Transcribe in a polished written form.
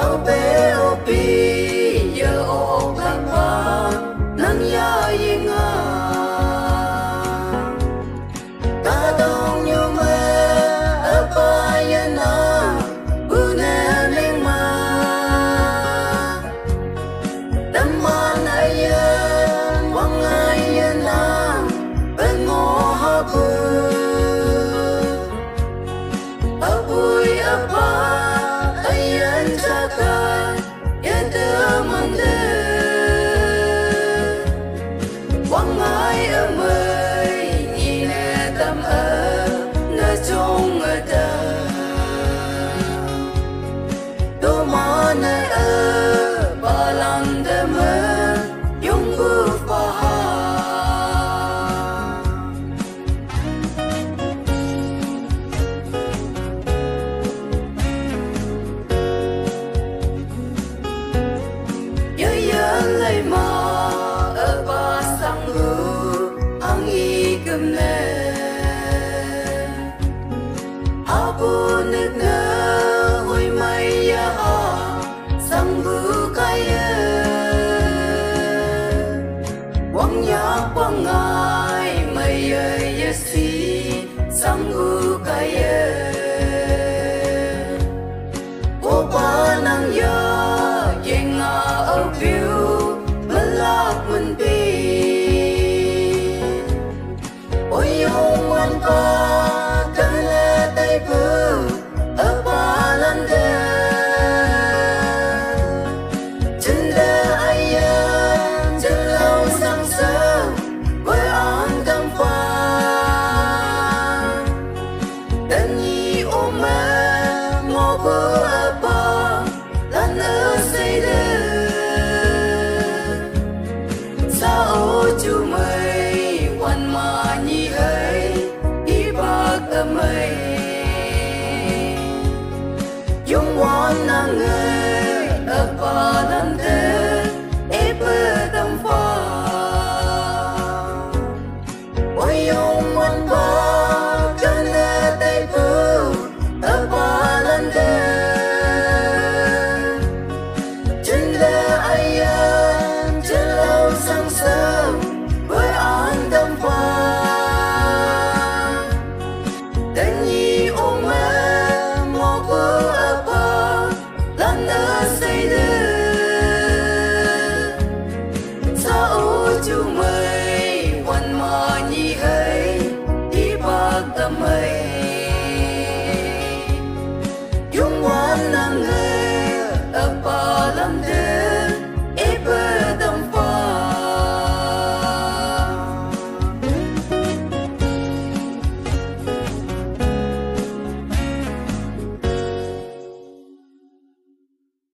áo bé ô pi giờ ô khăn hoa nắng ya yên ngà ta đông như mẹ apa yên na bu nè lên mà đâm man ai yên quăng ai yên na bên ngõ ha bu abui apa ayan saka yada mande quăng ai ở mây nhìn tâm ở nơi chung ở đời đôi má nơi